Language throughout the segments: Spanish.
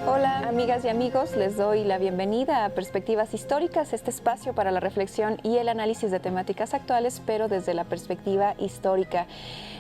Hola amigas y amigos, les doy la bienvenida a Perspectivas Históricas, este espacio para la reflexión y el análisis de temáticas actuales, pero desde la perspectiva histórica.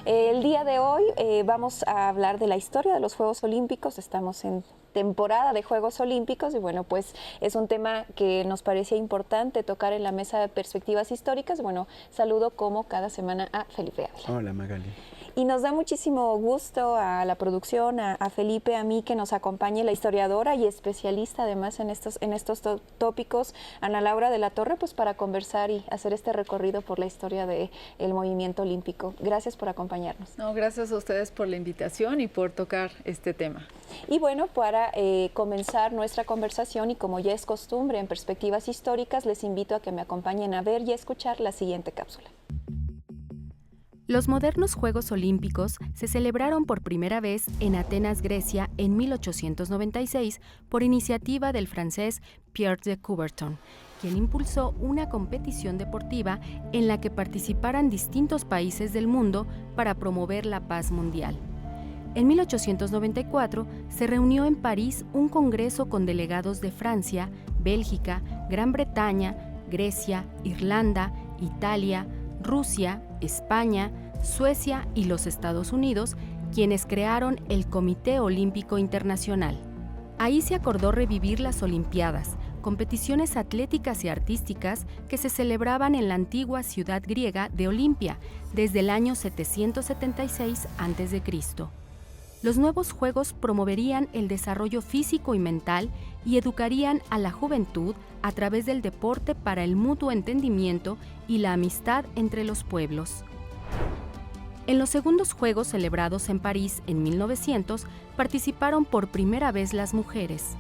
El día de hoy vamos a hablar de la historia de los Juegos Olímpicos. Estamos en temporada de Juegos Olímpicos y bueno, pues es un tema que nos parecía importante tocar en la mesa de Perspectivas Históricas. Bueno, saludo como cada semana a Felipe Ávila. Hola Magali. Y nos da muchísimo gusto a la producción, a Felipe, a mí, que nos acompañe la historiadora y especialista además en estos tópicos, Ana Laura de la Torre, pues para conversar y hacer este recorrido por la historia del movimiento olímpico. Gracias por acompañarnos. No, gracias a ustedes por la invitación y por tocar este tema. Y bueno, para comenzar nuestra conversación, y como ya es costumbre en Perspectivas Históricas, les invito a que me acompañen a ver y a escuchar la siguiente cápsula. Los modernos Juegos Olímpicos se celebraron por primera vez en Atenas, Grecia, en 1896 por iniciativa del francés Pierre de Coubertin, quien impulsó una competición deportiva en la que participaran distintos países del mundo para promover la paz mundial. En 1894 se reunió en París un congreso con delegados de Francia, Bélgica, Gran Bretaña, Grecia, Irlanda, Italia, Rusia, España, Suecia y los Estados Unidos, quienes crearon el Comité Olímpico Internacional. Ahí se acordó revivir las Olimpiadas, competiciones atléticas y artísticas que se celebraban en la antigua ciudad griega de Olimpia desde el año 776 a.C. Los nuevos Juegos promoverían el desarrollo físico y mental y educarían a la juventud a través del deporte para el mutuo entendimiento y la amistad entre los pueblos. En los segundos Juegos celebrados en París en 1900 participaron por primera vez las mujeres.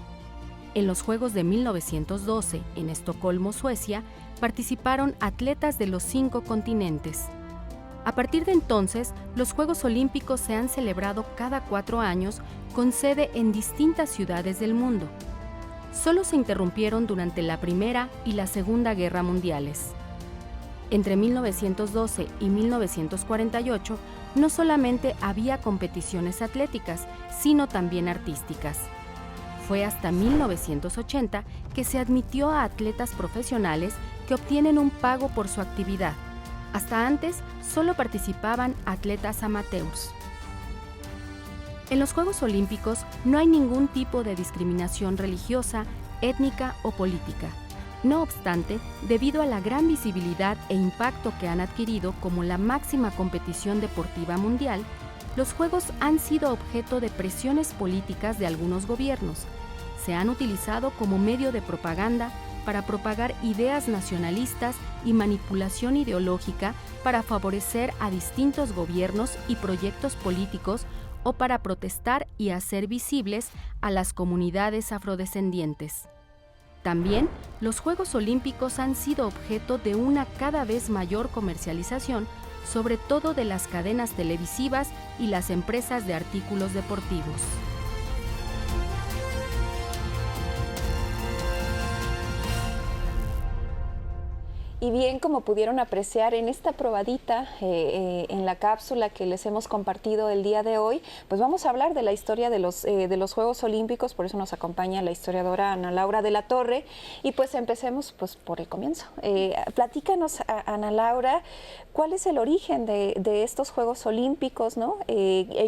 En los Juegos de 1912 en Estocolmo, Suecia, participaron atletas de los 5 continentes. A partir de entonces, los Juegos Olímpicos se han celebrado cada 4 años con sede en distintas ciudades del mundo. Solo se interrumpieron durante la Primera y la Segunda Guerra Mundiales. Entre 1912 y 1948, no solamente había competiciones atléticas, sino también artísticas. Fue hasta 1980 que se admitió a atletas profesionales que obtienen un pago por su actividad. Hasta antes, solo participaban atletas amateurs. En los Juegos Olímpicos no hay ningún tipo de discriminación religiosa, étnica o política. No obstante, debido a la gran visibilidad e impacto que han adquirido como la máxima competición deportiva mundial, los Juegos han sido objeto de presiones políticas de algunos gobiernos. Se han utilizado como medio de propaganda para propagar ideas nacionalistas y manipulación ideológica para favorecer a distintos gobiernos y proyectos políticos o para protestar y hacer visibles a las comunidades afrodescendientes. También, los Juegos Olímpicos han sido objeto de una cada vez mayor comercialización, sobre todo de las cadenas televisivas y las empresas de artículos deportivos. Y bien, como pudieron apreciar en esta probadita, en la cápsula que les hemos compartido el día de hoy, pues vamos a hablar de la historia de los Juegos Olímpicos. Por eso nos acompaña la historiadora Ana Laura de la Torre. Y pues empecemos pues por el comienzo. Platícanos, Ana Laura, ¿cuál es el origen de estos Juegos Olímpicos, ¿no?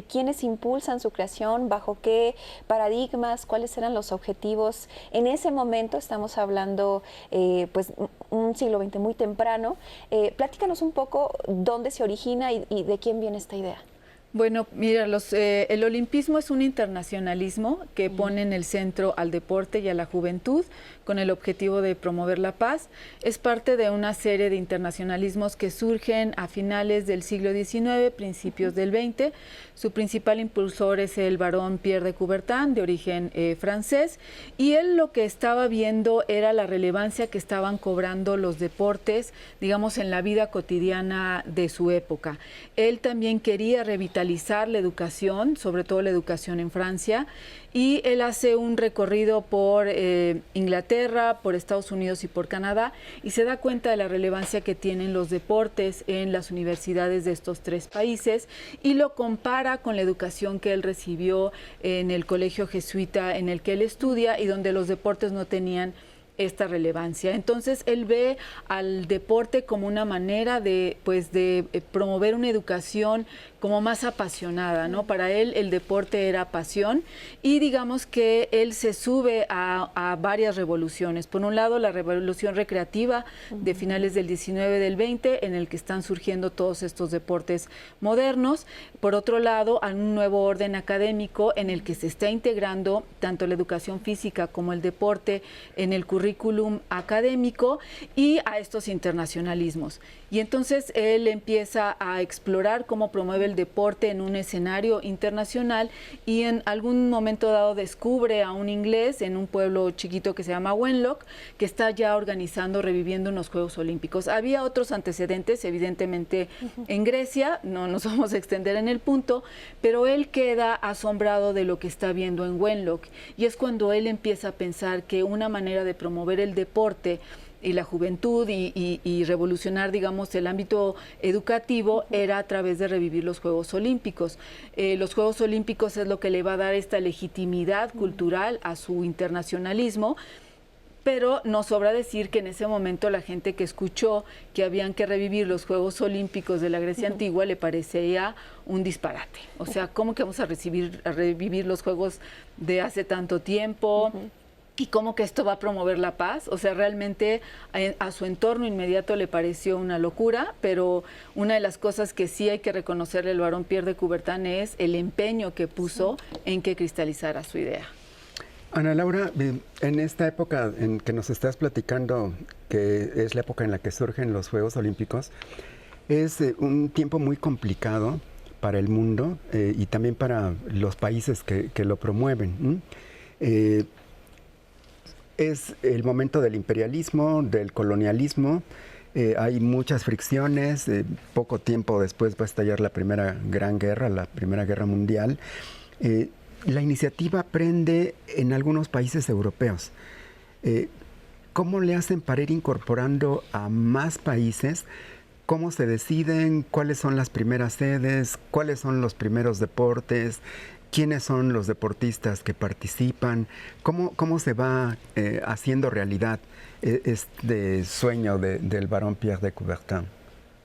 ¿Quiénes impulsan su creación? ¿Bajo qué paradigmas? ¿Cuáles eran los objetivos? En ese momento estamos hablando, pues, un siglo XX muy temprano. Platícanos un poco dónde se origina y de quién viene esta idea. Bueno, mira, el olimpismo es un internacionalismo que pone en el centro al deporte y a la juventud con el objetivo de promover la paz. Es parte de una serie de internacionalismos que surgen a finales del siglo XIX, principios del XX. Su principal impulsor es el barón Pierre de Coubertin, de origen francés, y él lo que estaba viendo era la relevancia que estaban cobrando los deportes, digamos, en la vida cotidiana de su época. Él también quería revitalizar la educación, sobre todo la educación en Francia, y él hace un recorrido por Inglaterra, por Estados Unidos y por Canadá, y se da cuenta de la relevancia que tienen los deportes en las universidades de estos tres países, y lo compara con la educación que él recibió en el colegio jesuita en el que él estudia y donde los deportes no tenían esta relevancia. Entonces él ve al deporte como una manera de promover una educación como más apasionada, ¿no? Para él el deporte era pasión, y digamos que él se sube a varias revoluciones. Por un lado, la revolución recreativa de finales del 19, del 20, en el que están surgiendo todos estos deportes modernos. Por otro lado, a un nuevo orden académico en el que se está integrando tanto la educación física como el deporte en el currículum académico, y a estos internacionalismos. Y entonces él empieza a explorar cómo promueve el deporte en un escenario internacional, y en algún momento dado descubre a un inglés en un pueblo chiquito que se llama Wenlock, que está ya organizando, reviviendo unos Juegos Olímpicos. Había otros antecedentes, evidentemente, en Grecia, no nos vamos a extender en el punto, pero él queda asombrado de lo que está viendo en Wenlock, y es cuando él empieza a pensar que una manera de promover el deporte y la juventud y revolucionar, digamos, el ámbito educativo era a través de revivir los Juegos Olímpicos. Los Juegos Olímpicos es lo que le va a dar esta legitimidad cultural a su internacionalismo, pero no sobra decir que en ese momento la gente que escuchó que habían que revivir los Juegos Olímpicos de la Grecia antigua le parecía un disparate. O sea, ¿cómo que vamos a revivir los Juegos de hace tanto tiempo? ¿Y cómo que esto va a promover la paz? O sea, realmente a su entorno inmediato le pareció una locura, pero una de las cosas que sí hay que reconocerle al barón Pierre de Coubertin es el empeño que puso en que cristalizara su idea. Ana Laura, en esta época en que nos estás platicando, que es la época en la que surgen los Juegos Olímpicos, es un tiempo muy complicado para el mundo y también para los países que lo promueven. Es el momento del imperialismo, del colonialismo, hay muchas fricciones, poco tiempo después va a estallar la Primera Gran Guerra, la Primera Guerra Mundial. La iniciativa prende en algunos países europeos. ¿Cómo le hacen para ir incorporando a más países? ¿Cómo se deciden? ¿Cuáles son las primeras sedes? ¿Cuáles son los primeros deportes? ¿Quiénes son los deportistas que participan? ¿Cómo se va haciendo realidad este sueño del barón Pierre de Coubertin?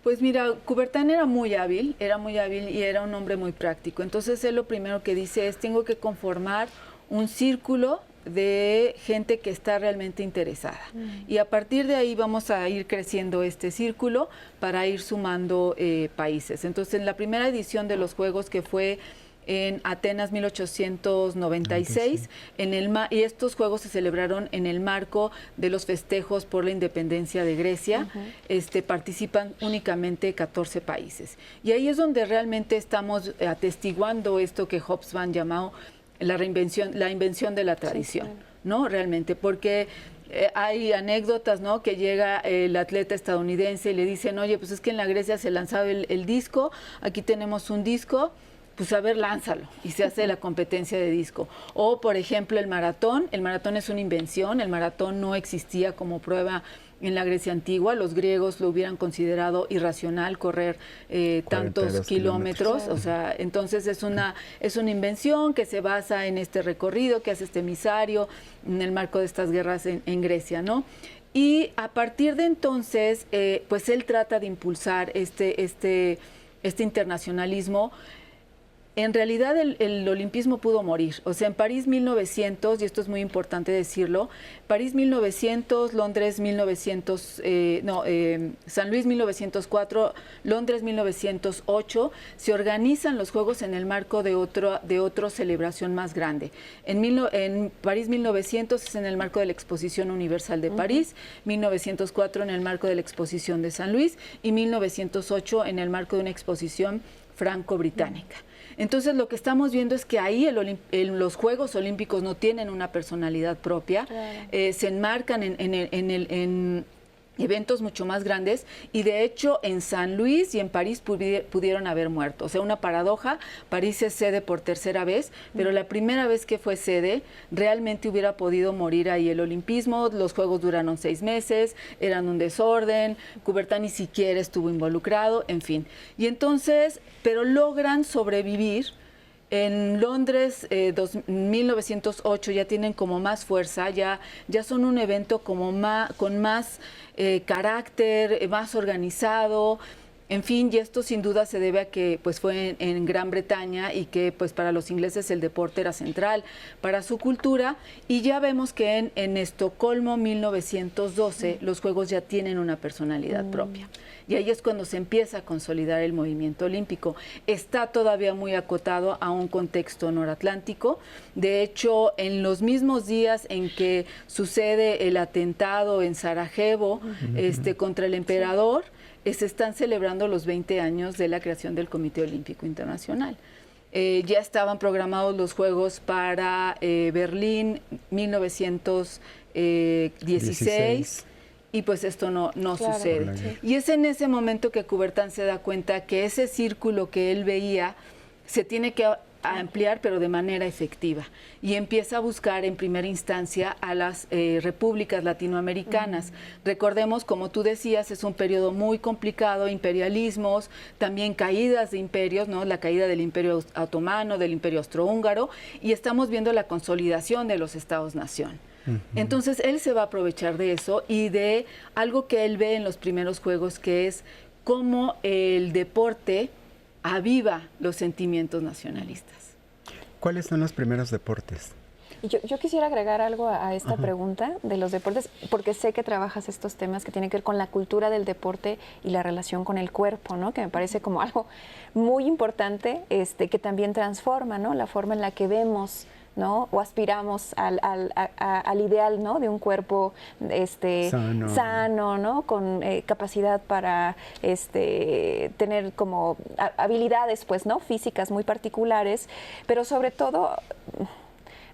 Pues mira, Coubertin era muy hábil y era un hombre muy práctico. Entonces él lo primero que dice es: tengo que conformar un círculo de gente que está realmente interesada. Y a partir de ahí vamos a ir creciendo este círculo para ir sumando países. Entonces en la primera edición de los Juegos, que fue en Atenas 1896, y estos Juegos se celebraron en el marco de los festejos por la independencia de Grecia. Participan únicamente 14 países. Y ahí es donde realmente estamos atestiguando esto que Hobsbawm llamó la invención de la tradición, sí, claro, ¿no? Realmente, porque hay anécdotas, ¿no? Que llega el atleta estadounidense y le dicen: oye, pues es que en la Grecia se lanzaba el disco, aquí tenemos un disco, pues a ver, lánzalo, y se hace la competencia de disco. O, por ejemplo, el maratón es una invención, el maratón no existía como prueba en la Grecia antigua. Los griegos lo hubieran considerado irracional correr tantos kilómetros. O sea, entonces es una invención que se basa en este recorrido que hace este emisario en el marco de estas guerras en Grecia, ¿no? Y a partir de entonces, pues él trata de impulsar este internacionalismo. En realidad el olimpismo pudo morir. O sea, en París 1900, y esto es muy importante decirlo, París 1900, Londres 1900, San Luis 1904, Londres 1908, se organizan los Juegos en el marco de otra celebración más grande. En París 1900 es en el marco de la Exposición Universal de París, 1904 en el marco de la Exposición de San Luis y 1908 en el marco de una exposición franco-británica. Entonces, lo que estamos viendo es que ahí los Juegos Olímpicos no tienen una personalidad propia, claro. Se enmarcan en eventos mucho más grandes y de hecho en San Luis y en París pudieron haber muerto. O sea, una paradoja, París es sede por tercera vez, pero la primera vez que fue sede realmente hubiera podido morir ahí el olimpismo. Los Juegos duraron 6 meses, eran un desorden, Coubertin ni siquiera estuvo involucrado, en fin. Y entonces, pero logran sobrevivir. En Londres, 1908, ya tienen como más fuerza, ya son un evento como con más carácter, más organizado. En fin, y esto sin duda se debe a que pues fue en Gran Bretaña y que pues para los ingleses el deporte era central para su cultura. Y ya vemos que en Estocolmo 1912 los Juegos ya tienen una personalidad propia. Y ahí es cuando se empieza a consolidar el movimiento olímpico. Está todavía muy acotado a un contexto noratlántico. De hecho, en los mismos días en que sucede el atentado en Sarajevo contra el emperador, se están celebrando los 20 años de la creación del Comité Olímpico Internacional. Ya estaban programados los Juegos para Berlín 1916. Y pues esto no claro, sucede. Sí. Y es en ese momento que Coubertin se da cuenta que ese círculo que él veía se tiene que ampliar, pero de manera efectiva. Y empieza a buscar en primera instancia a las repúblicas latinoamericanas. Recordemos, como tú decías, es un periodo muy complicado, imperialismos, también caídas de imperios, ¿no? La caída del Imperio Otomano, del Imperio Austrohúngaro, y estamos viendo la consolidación de los Estados-nación. Entonces, él se va a aprovechar de eso y de algo que él ve en los primeros Juegos, que es cómo el deporte aviva los sentimientos nacionalistas. ¿Cuáles son los primeros deportes? Yo quisiera agregar algo a esta pregunta de los deportes, porque sé que trabajas estos temas que tienen que ver con la cultura del deporte y la relación con el cuerpo, ¿no? Que me parece como algo muy importante, que también transforma, ¿no? La forma en la que vemos, ¿no? O aspiramos al ideal, ¿no? De un cuerpo sano, ¿no? Con capacidad para tener como habilidades, pues, ¿no? Físicas muy particulares, pero sobre todo,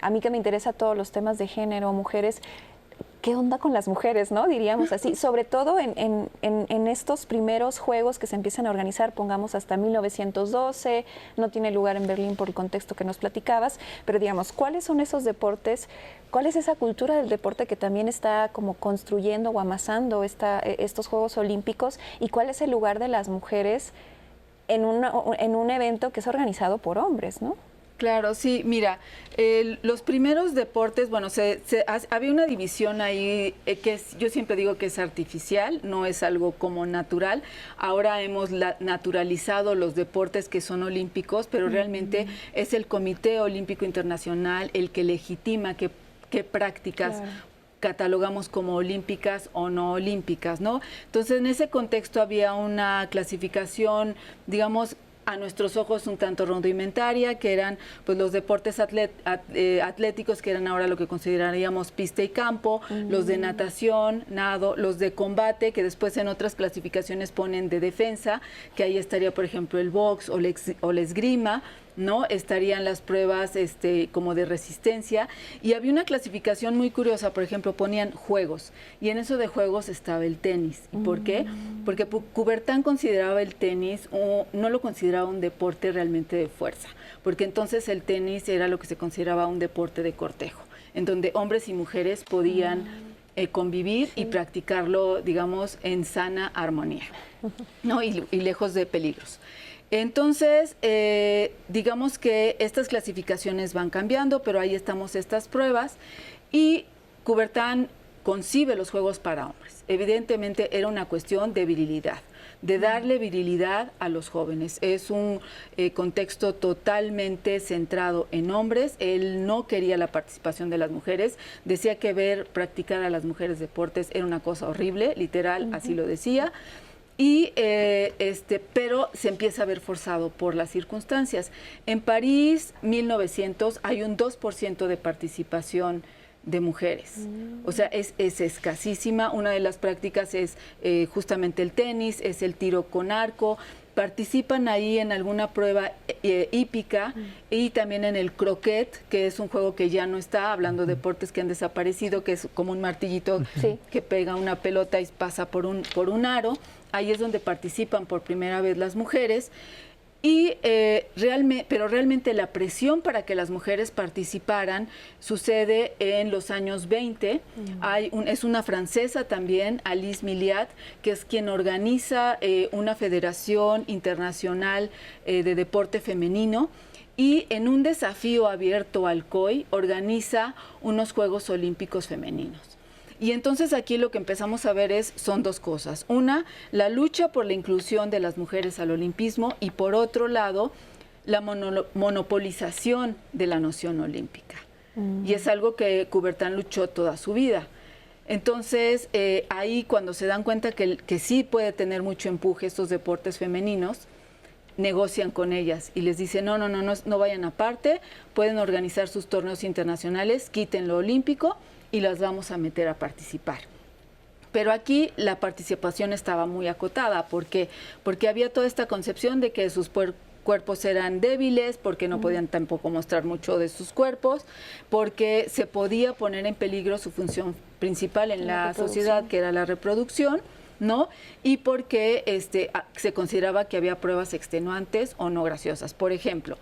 a mí que me interesa todos los temas de género, mujeres, ¿qué onda con las mujeres, no? Diríamos así, sobre todo en estos primeros Juegos que se empiezan a organizar, pongamos hasta 1912, no tiene lugar en Berlín por el contexto que nos platicabas, pero digamos, ¿cuáles son esos deportes? ¿Cuál es esa cultura del deporte que también está como construyendo o amasando estos Juegos Olímpicos? ¿Y cuál es el lugar de las mujeres en un evento que es organizado por hombres, no? Claro, sí, mira, los primeros deportes, bueno, había una división ahí yo siempre digo que es artificial, no es algo como natural. Ahora hemos naturalizado los deportes que son olímpicos, pero realmente es el Comité Olímpico Internacional el que legitima qué prácticas catalogamos como olímpicas o no olímpicas, ¿no? Entonces, en ese contexto había una clasificación, digamos, a nuestros ojos un tanto rudimentaria, que eran pues los deportes atléticos, que eran ahora lo que consideraríamos pista y campo, los de natación, nado, los de combate, que después en otras clasificaciones ponen de defensa, que ahí estaría, por ejemplo, el box o la esgrima, ¿no? Estarían las pruebas como de resistencia, y había una clasificación muy curiosa, por ejemplo, ponían juegos, y en eso de juegos estaba el tenis. ¿Y por qué? Porque Coubertin consideraba el tenis, no lo consideraba un deporte realmente de fuerza, porque entonces el tenis era lo que se consideraba un deporte de cortejo, en donde hombres y mujeres podían convivir y practicarlo, digamos, en sana armonía, ¿no? Y lejos de peligros. Entonces, digamos que estas clasificaciones van cambiando, pero ahí estamos estas pruebas, y Coubertin concibe los Juegos para hombres. Evidentemente era una cuestión de virilidad, de darle virilidad a los jóvenes. Es un contexto totalmente centrado en hombres. Él no quería la participación de las mujeres, decía que ver practicar a las mujeres deportes era una cosa horrible, literal, así lo decía. Y pero se empieza a ver forzado por las circunstancias. En París, 1900, hay un 2% de participación de mujeres. O sea, es escasísima. Una de las prácticas es justamente el tenis, es el tiro con arco. Participan ahí en alguna prueba hípica y también en el croquet, que es un juego que ya no está, hablando de deportes que han desaparecido, que es como un martillito que pega una pelota y pasa por un aro. Ahí es donde participan por primera vez las mujeres. Pero realmente la presión para que las mujeres participaran sucede en los años 20. Es una francesa también, Alice Milliat, que es quien organiza una federación internacional de deporte femenino, y en un desafío abierto al COI organiza unos Juegos Olímpicos femeninos. Y entonces aquí lo que empezamos a ver son dos cosas. Una, la lucha por la inclusión de las mujeres al olimpismo, y por otro lado, la monopolización de la noción olímpica. Y es algo que Coubertin luchó toda su vida. Entonces, ahí cuando se dan cuenta que sí puede tener mucho empuje estos deportes femeninos, negocian con ellas y les dicen, no vayan aparte, pueden organizar sus torneos internacionales, quiten lo olímpico y las vamos a meter a participar. Pero aquí la participación estaba muy acotada, porque había toda esta concepción de que sus cuerpos eran débiles, porque no podían tampoco mostrar mucho de sus cuerpos, porque se podía poner en peligro su función principal en la sociedad, que era la reproducción, ¿no? Y porque se consideraba que había pruebas extenuantes o no graciosas. Por ejemplo,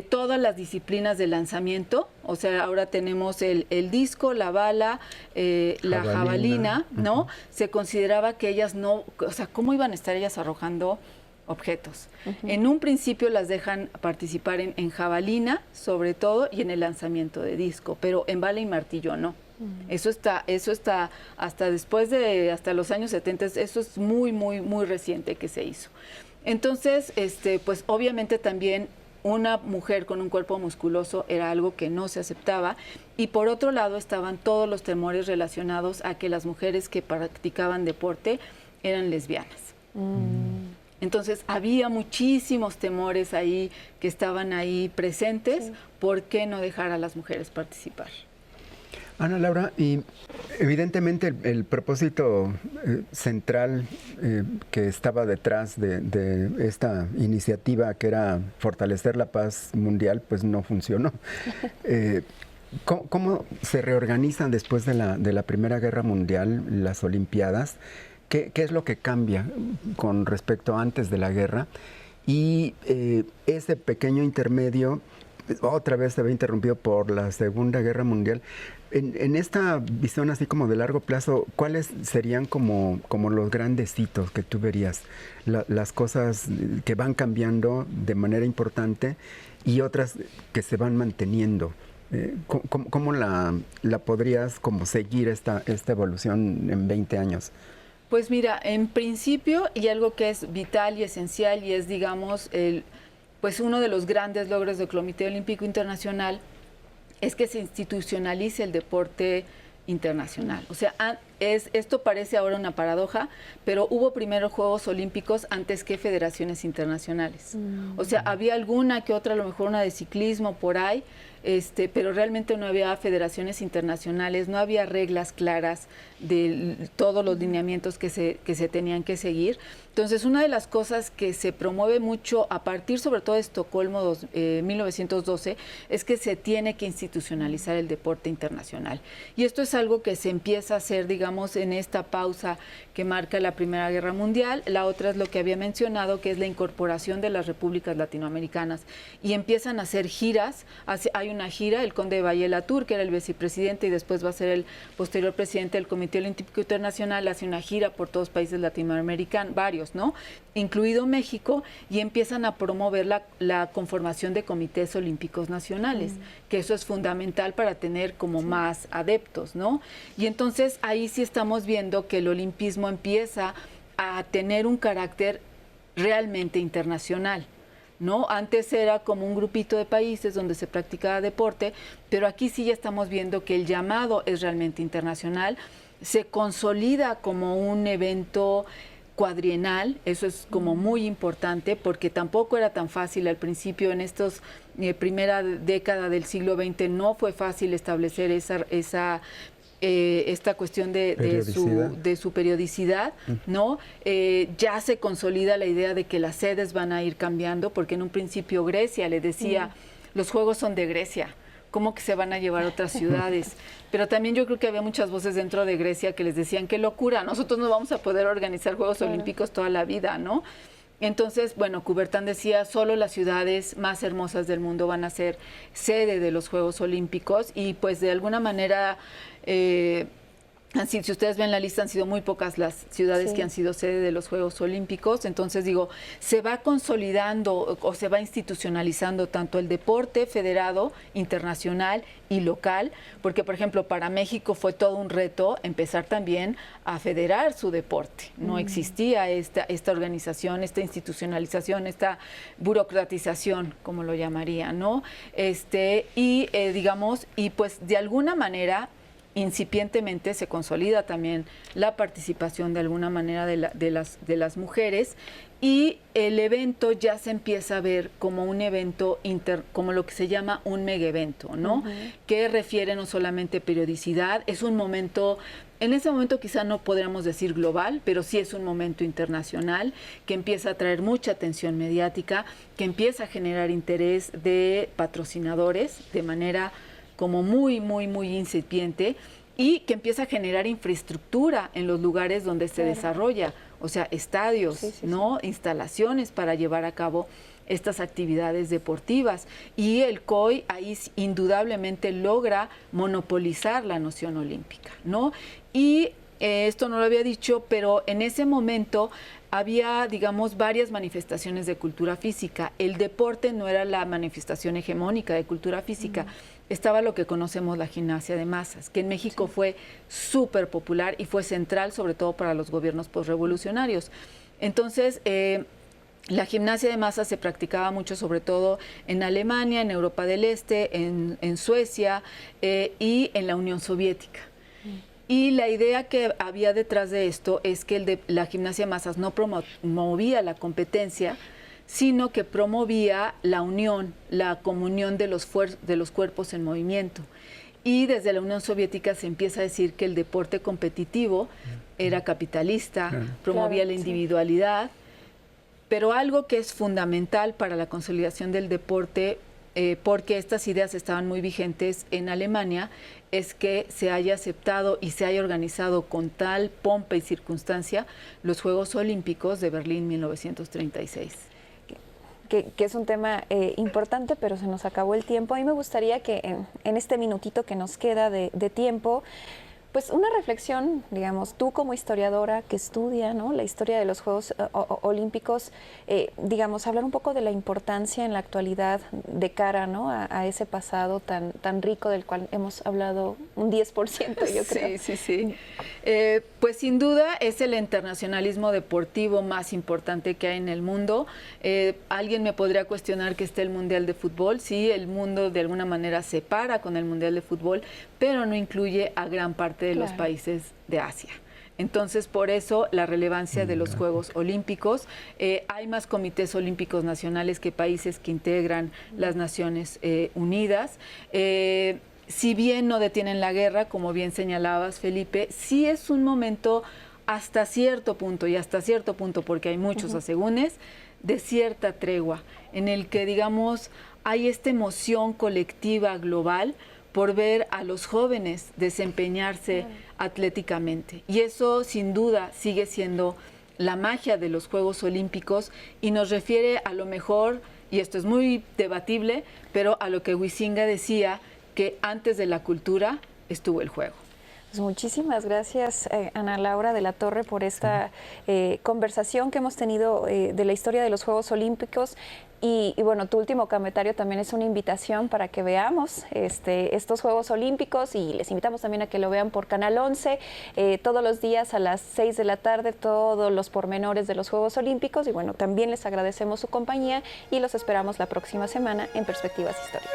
todas las disciplinas de lanzamiento, o sea, ahora tenemos el disco, la bala, la jabalina, ¿no? Se consideraba que ellas no, o sea, ¿cómo iban a estar ellas arrojando objetos? En un principio las dejan participar en jabalina, sobre todo, y en el lanzamiento de disco, pero en bala y martillo no. Eso está hasta hasta los años 70, eso es muy, muy, muy reciente que se hizo. Entonces, pues obviamente también una mujer con un cuerpo musculoso era algo que no se aceptaba, y por otro lado estaban todos los temores relacionados a que las mujeres que practicaban deporte eran lesbianas. Entonces había muchísimos temores ahí que estaban ahí presentes. ¿Por qué no dejar a las mujeres participar? Ana Laura, y evidentemente el propósito central que estaba detrás de esta iniciativa, que era fortalecer la paz mundial, pues no funcionó. ¿Cómo se reorganizan después de la Primera Guerra Mundial las Olimpiadas? ¿Qué es lo que cambia con respecto a antes de la guerra? Y ese pequeño intermedio otra vez se ve interrumpido por la Segunda Guerra Mundial. En esta visión así como de largo plazo, ¿cuáles serían como los grandes hitos que tú verías? Las cosas que van cambiando de manera importante y otras que se van manteniendo. ¿Cómo la podrías como seguir esta evolución en 20 años? Pues mira, en principio, y algo que es vital y esencial, y es, digamos, pues uno de los grandes logros del Comité Olímpico Internacional, es que se institucionalice el deporte internacional. O sea, esto parece ahora una paradoja, pero hubo primero Juegos Olímpicos antes que federaciones internacionales. O sea, había alguna que otra, a lo mejor una de ciclismo por ahí, pero realmente no había federaciones internacionales, no había reglas claras de todos los lineamientos que se tenían que seguir. Entonces, una de las cosas que se promueve mucho a partir, sobre todo de Estocolmo 1912, es que se tiene que institucionalizar el deporte internacional. Y esto es algo que se empieza a hacer, digamos, en esta pausa que marca la Primera Guerra Mundial. La otra es lo que había mencionado, que es la incorporación de las repúblicas latinoamericanas. Y empiezan a hacer giras. Hay una gira, el conde de Valle-Latour, que era el vicepresidente y después va a ser el posterior presidente del Comité Olímpico Internacional, hace una gira por todos los países latinoamericanos, varios, ¿no? Incluido México, y empiezan a promover la conformación de comités olímpicos nacionales, que eso es fundamental para tener como más adeptos, ¿no? Y entonces ahí sí estamos viendo que el olimpismo empieza a tener un carácter realmente internacional, ¿no? Antes era como un grupito de países donde se practicaba deporte, pero aquí sí ya estamos viendo que el llamado es realmente internacional, se consolida como un evento cuadrienal, eso es como muy importante porque tampoco era tan fácil al principio, en estos primera década del siglo XX no fue fácil establecer esta cuestión de su periodicidad, ¿no? Ya se consolida la idea de que las sedes van a ir cambiando, porque en un principio Grecia le decía, los Juegos son de Grecia, ¿cómo que se van a llevar a otras ciudades? Pero también yo creo que había muchas voces dentro de Grecia que les decían, qué locura, nosotros no vamos a poder organizar Juegos Olímpicos toda la vida, ¿no? Entonces, bueno, Coubertin decía, solo las ciudades más hermosas del mundo van a ser sede de los Juegos Olímpicos y pues de alguna manera, si ustedes ven la lista, han sido muy pocas las ciudades que han sido sede de los Juegos Olímpicos. Entonces, digo, se va consolidando o se va institucionalizando tanto el deporte federado, internacional y local, porque, por ejemplo, para México fue todo un reto empezar también a federar su deporte. No existía esta organización, esta institucionalización, esta burocratización, como lo llamaría, ¿no? Digamos, y pues de alguna manera incipientemente se consolida también la participación de alguna manera de las mujeres y el evento ya se empieza a ver como un evento como lo que se llama un mega evento, ¿no? Que refiere no solamente periodicidad, es un momento, en ese momento quizá no podríamos decir global, pero sí es un momento internacional que empieza a traer mucha atención mediática, que empieza a generar interés de patrocinadores de manera como muy incipiente y que empieza a generar infraestructura en los lugares donde se desarrolla, o sea, estadios, ¿no? Instalaciones para llevar a cabo estas actividades deportivas. Y el COI ahí indudablemente logra monopolizar la noción olímpica, ¿no? Y esto no lo había dicho, pero en ese momento había, digamos, varias manifestaciones de cultura física. El deporte no era la manifestación hegemónica de cultura física. Estaba lo que conocemos la gimnasia de masas, que en México fue súper popular y fue central, sobre todo para los gobiernos posrevolucionarios. Entonces, la gimnasia de masas se practicaba mucho, sobre todo en Alemania, en Europa del Este, en Suecia y en la Unión Soviética. Y la idea que había detrás de esto es que la gimnasia de masas no promovía la competencia, sino que promovía la unión, la comunión de los cuerpos en movimiento. Y desde la Unión Soviética se empieza a decir que el deporte competitivo era capitalista, promovía la individualidad, pero algo que es fundamental para la consolidación del deporte, porque estas ideas estaban muy vigentes en Alemania, es que se haya aceptado y se haya organizado con tal pompa y circunstancia los Juegos Olímpicos de Berlín 1936. Que es un tema importante, pero se nos acabó el tiempo. A mí me gustaría que en este minutito que nos queda de tiempo, pues una reflexión, digamos, tú como historiadora que estudia, ¿no?, la historia de los Juegos Olímpicos, digamos, hablar un poco de la importancia en la actualidad de cara, ¿no?, a ese pasado tan rico del cual hemos hablado un 10%, yo creo. Sí. Pues sin duda es el internacionalismo deportivo más importante que hay en el mundo. Alguien me podría cuestionar que esté el Mundial de Fútbol. Sí, el mundo de alguna manera se para con el Mundial de Fútbol, pero no incluye a gran parte de los países de Asia. Entonces, por eso la relevancia de los Juegos Olímpicos. Hay más comités olímpicos nacionales que países que integran las Naciones Unidas. Si bien no detienen la guerra, como bien señalabas, Felipe, sí es un momento hasta cierto punto, y hasta cierto punto porque hay muchos asegúnes, de cierta tregua, en el que, digamos, hay esta emoción colectiva global por ver a los jóvenes desempeñarse atléticamente. Y eso, sin duda, sigue siendo la magia de los Juegos Olímpicos y nos refiere a lo mejor, y esto es muy debatible, pero a lo que Huizinga decía, que antes de la cultura estuvo el juego. Pues muchísimas gracias, Ana Laura de la Torre, por esta conversación que hemos tenido de la historia de los Juegos Olímpicos. Y bueno, tu último comentario también es una invitación para que veamos estos Juegos Olímpicos, y les invitamos también a que lo vean por Canal 11 todos los días a las 6 de la tarde, todos los pormenores de los Juegos Olímpicos. Y bueno, también les agradecemos su compañía y los esperamos la próxima semana en Perspectivas Históricas.